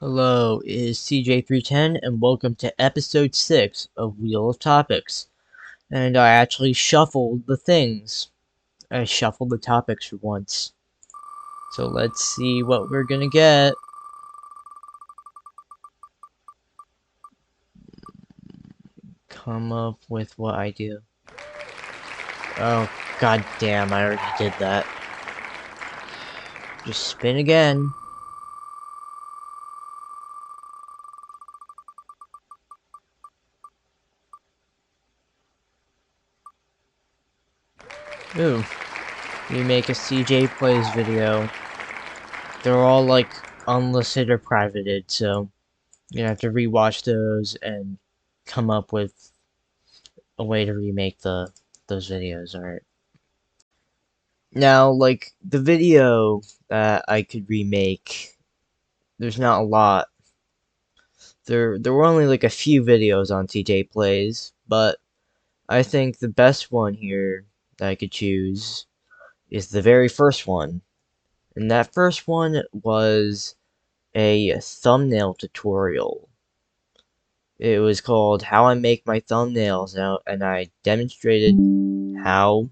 Hello, it is CJ310 and welcome to episode 6 of Wheel of Topics. And I actually shuffled the things. I shuffled the topics for once. So let's see what we're gonna get. Come up with what idea? Oh, god damn, I already did that. Just spin again. Ooh, you make a CJ Playz video. They're all like unlisted or privated, so you're gonna have to rewatch those and come up with a way to remake those videos. Alright. Now, like, the video that I could remake, there's not a lot. There were only like a few videos on CJ Playz, but I think the best one here that I could choose is the very first one. And that first one was a thumbnail tutorial. It was called How I Make My Thumbnails Now, and I demonstrated how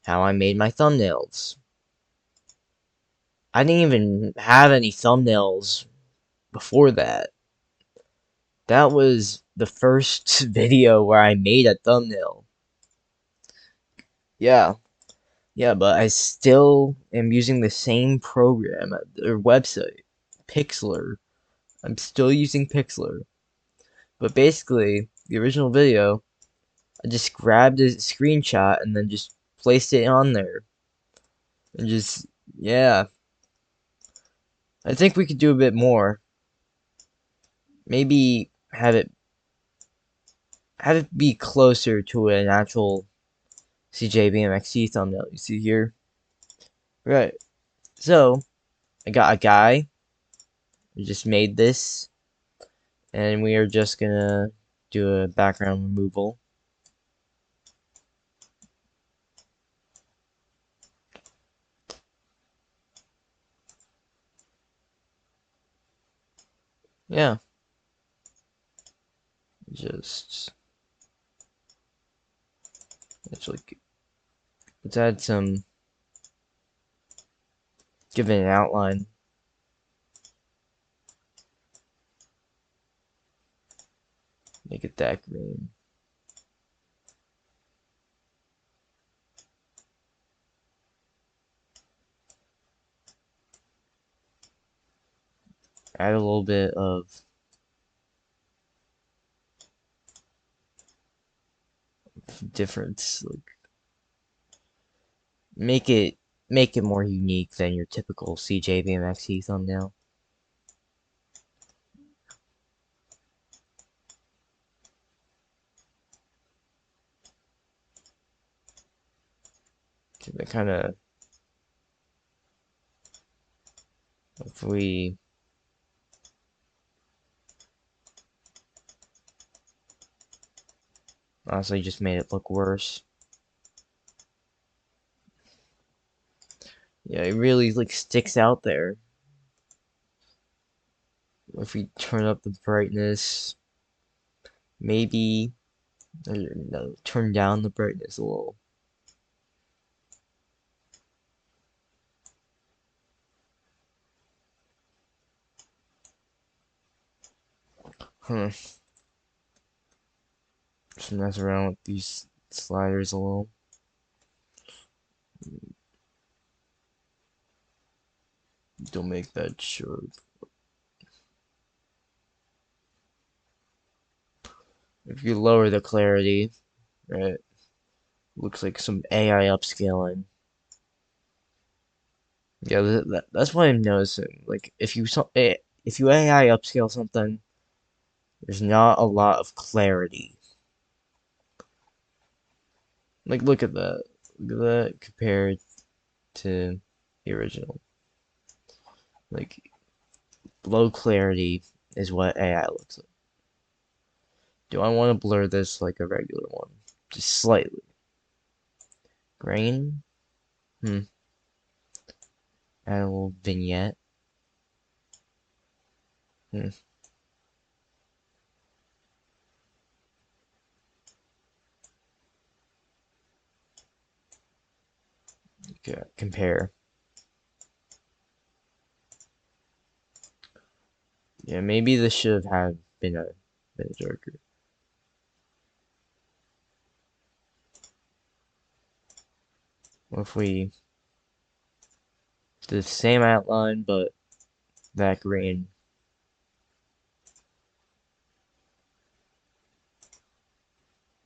I made my thumbnails. I didn't even have any thumbnails before that. That was the first video where I made a thumbnail. Yeah, yeah, but I still am using the same program, or website, Pixlr. I'm still using Pixlr. But basically, the original video, I just grabbed a screenshot and then just placed it on there. And just, yeah. I think we could do a bit more. Maybe have it be closer to an actual CJBMXT thumbnail you see here. Right. So, I got a guy who just made this, and we are just gonna do a background removal. Yeah. Just, actually, let's add some, give it an outline. Make it that green. Add a little bit of difference, like make it more unique than your typical CJBMXT thumbnail. That kind of, if we honestly just made it look worse. Yeah, it really like sticks out there. If we turn up the brightness, maybe no, turn down the brightness a little. Huh. Just mess around with these sliders a little. Don't make that sharp. If you lower the clarity, right, looks like some AI upscaling. Yeah, that's what I'm noticing. Like, if you AI upscale something, there's not a lot of clarity. Like, look at that. Look at that compared to the original. Like, low clarity is what AI looks like. Do I want to blur this like a regular one? Just slightly. Grain? Hmm. Add a little vignette. Hmm. Okay, compare. Yeah, maybe this should have had been a bit darker. What if we did the same outline, but that green?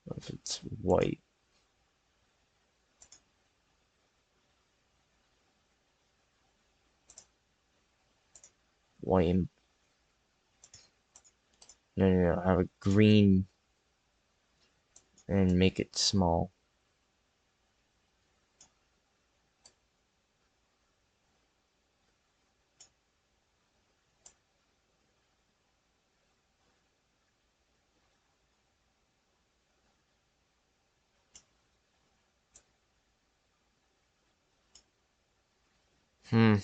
What if it's white? White and no, have a green and make it small. Hmm.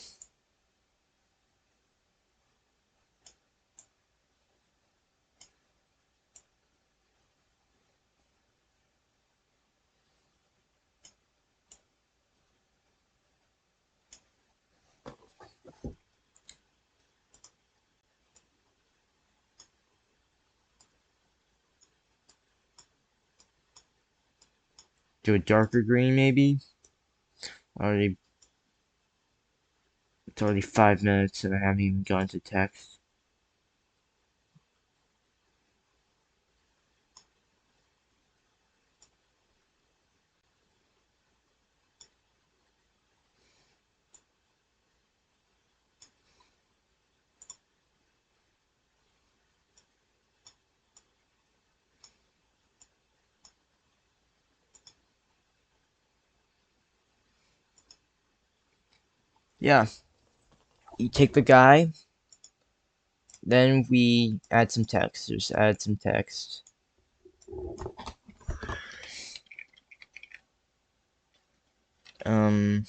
Do a darker green, maybe. Already, it's already 5 minutes, and I haven't even gone to text. Yeah, you take the guy, then we add some text. Just add some text. Um,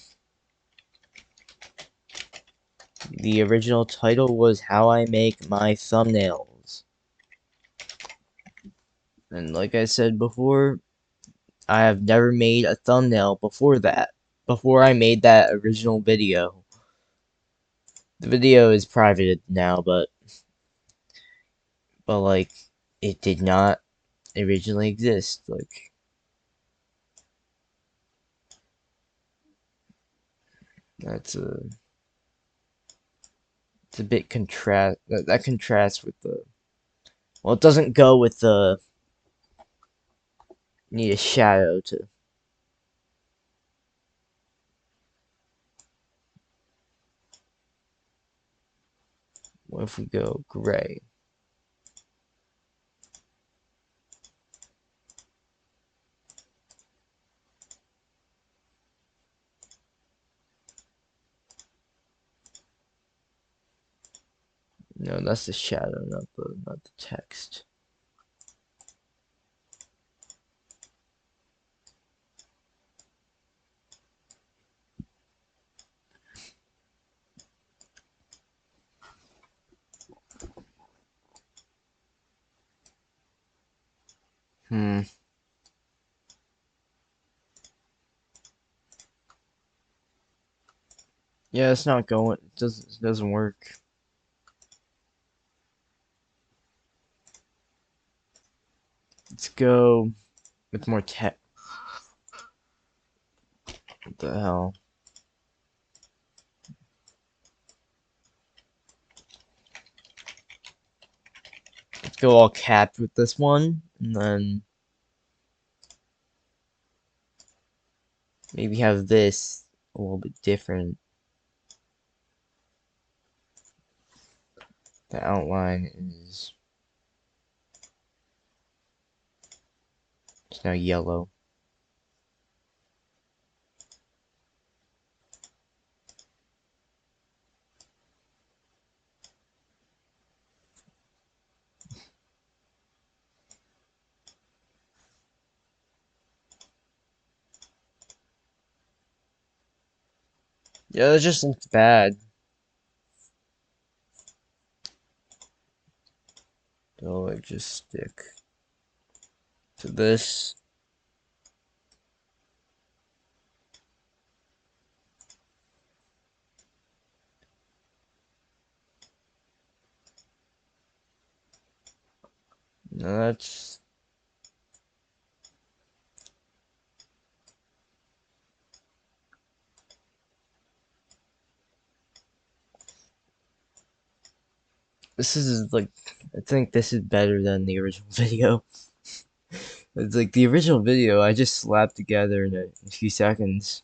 the original title was How I Make My Thumbnails. And like I said before, I have never made a thumbnail before that. Before I made that original video. The video is private now, but like it did not originally exist. Like that's a it's a bit contrast that contrasts with the well, it doesn't go with the need a shadow to. What if we go gray? No, that's the shadow, not the text. Hmm. Yeah, it's not going. It doesn't work. Let's go with more text. What the hell? Let's go all capped with this one, and then maybe have this a little bit different. The outline is it's now yellow. Yeah, it just looks bad. So I just stick to this. Now that's this is like, I think this is better than the original video. It's like the original video I just slapped together in a few seconds.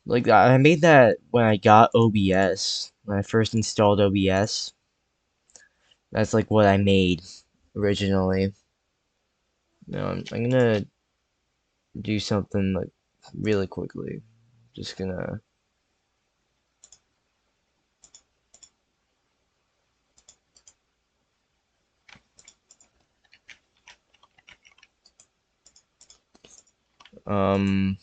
Like I made that when I got OBS, when I first installed OBS. That's like what I made originally. Now I'm gonna do something like really quickly. Just gonna um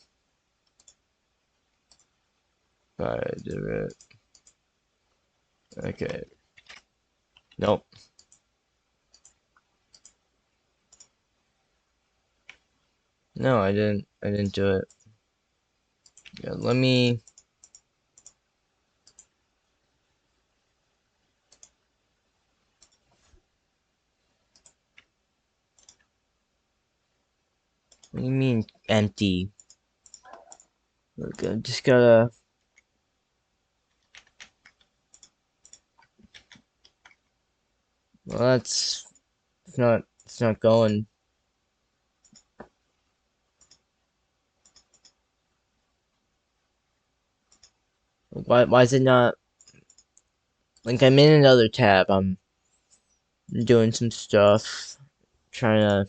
I do it. Okay. Nope. No, I didn't do it. Yeah, what do you mean empty? Look, I just gotta, well that's, it's not going. Why is it not, like I'm in another tab, I'm doing some stuff, trying to,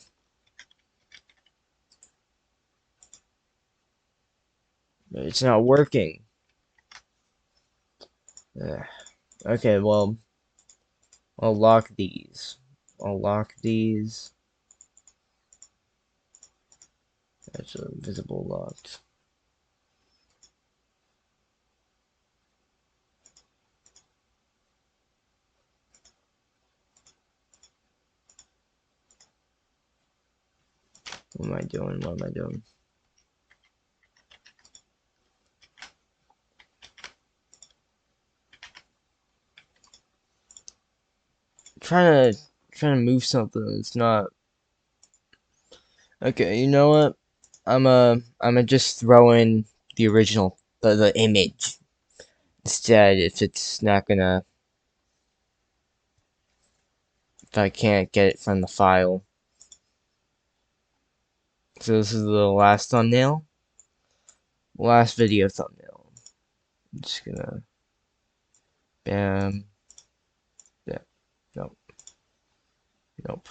but it's not working. Ugh. Okay, well, I'll lock these. I'll lock these. That's a visible locked. What am I doing? What am I doing? Trying to move something. It's not. Okay, you know what? I'm just throw in the original, the image instead. If it's not gonna, if I can't get it from the file. So this is the last thumbnail, last video thumbnail. I'm just gonna, bam, yeah, nope, nope.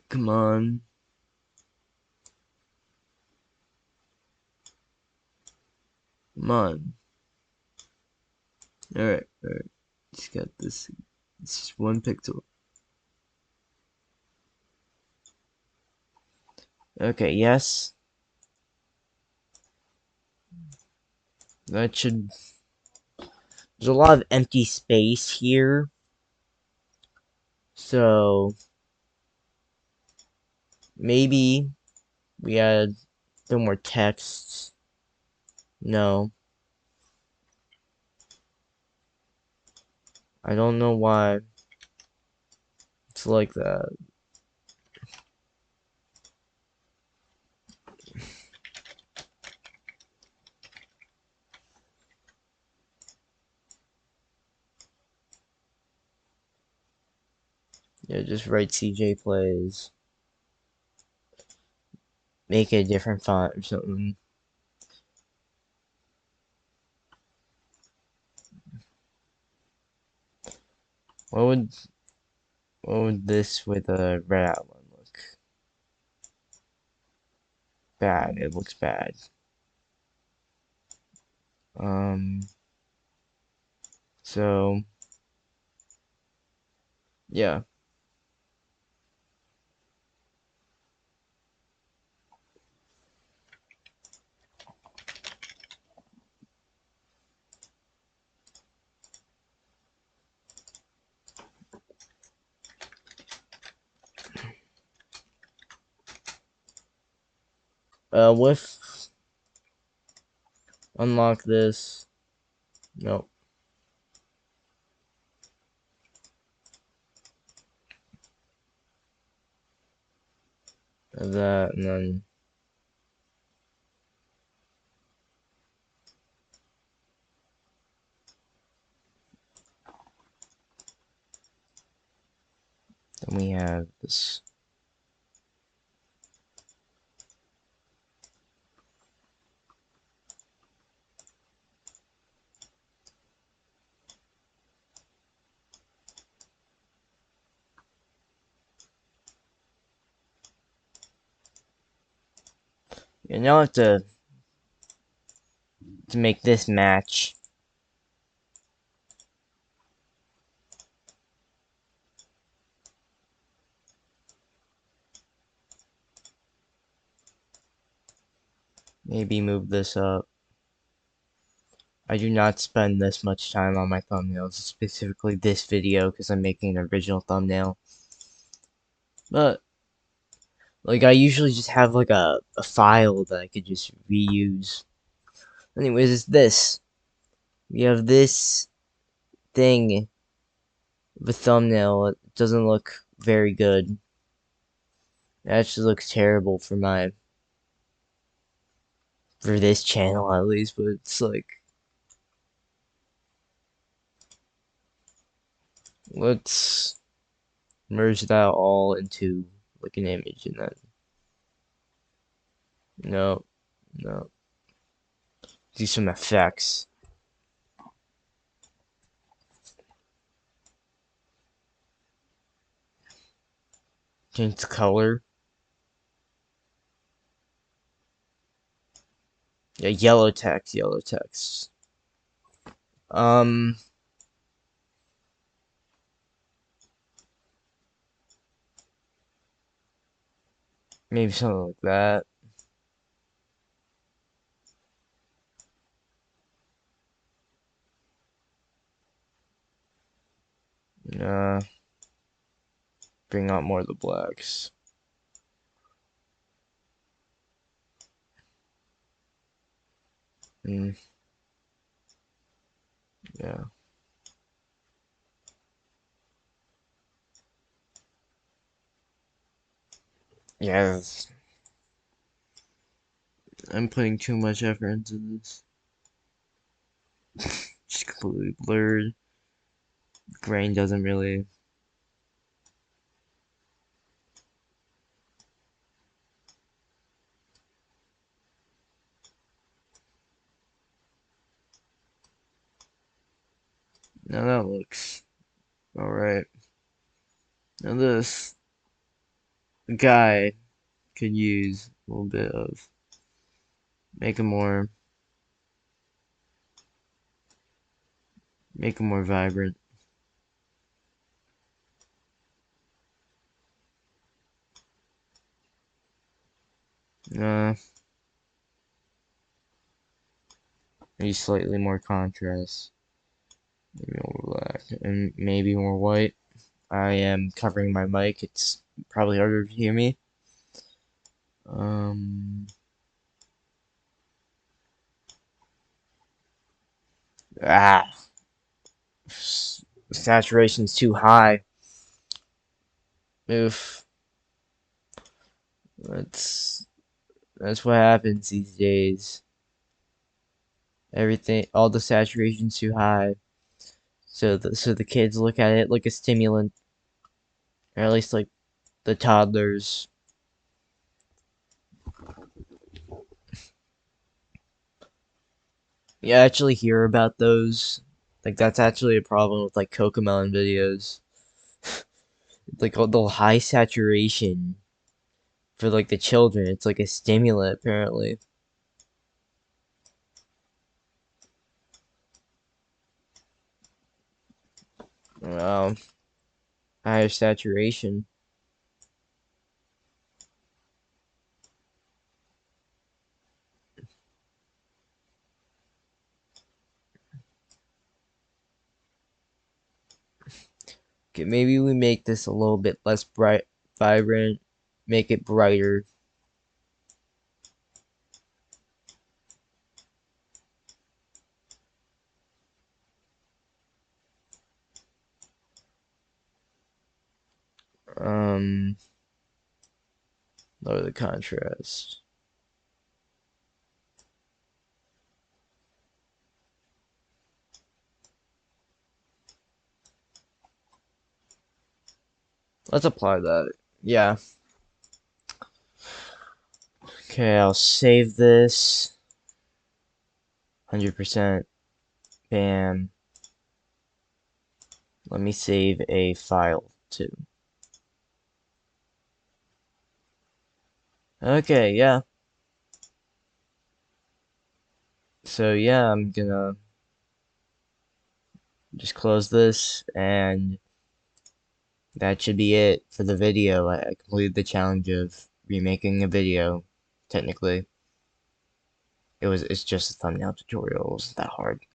Come on, come on. All right, all right. Just got this. It's just one pixel. Okay, yes. That should. There's a lot of empty space here. So maybe we add some more text. No. I don't know why it's like that. Yeah, just write CJ Playz. Make it a different font or something. What would this with a red outline look? Bad. It looks bad. So yeah. With unlock this. Nope. That, and then we have this. And now I have to make this match. Maybe move this up. I do not spend this much time on my thumbnails, specifically this video, because I'm making an original thumbnail. But, like, I usually just have, like, a file that I could just reuse. Anyways, it's this. We have this thing, the thumbnail. It doesn't look very good. It actually looks terrible for this channel at least, but it's like, let's merge that all into like an image, and then no, no, do some effects, change the color. Yeah, yellow text, yellow text. Um, maybe something like that. Uh, bring out more of the blacks. Mm, yeah. Yeah, I'm putting too much effort into this. Just completely blurred. Grain doesn't really. Now that looks alright. Now this guy could use a little bit of make him more vibrant. Uh, maybe slightly more contrast. Maybe more black and maybe more white. I am covering my mic. It's probably harder to hear me. Um, ah, saturation's too high. Oof. That's what happens these days. Everything, all the saturation's too high. So the kids look at it like a stimulant, or at least like the toddlers. You actually hear about those. Like that's actually a problem with like Cocomelon videos. Like all the high saturation for like the children. It's like a stimulant apparently. Um, higher saturation. Okay, maybe we make this a little bit less vibrant. Make it brighter. Um, lower the contrast. Let's apply that. Yeah. Okay, I'll save this. 100%. Bam. Let me save a file too. Okay, yeah. So yeah, I'm gonna just close this, and that should be it for the video. I completed the challenge of remaking a video. Technically, it's just a thumbnail tutorial. It wasn't that hard.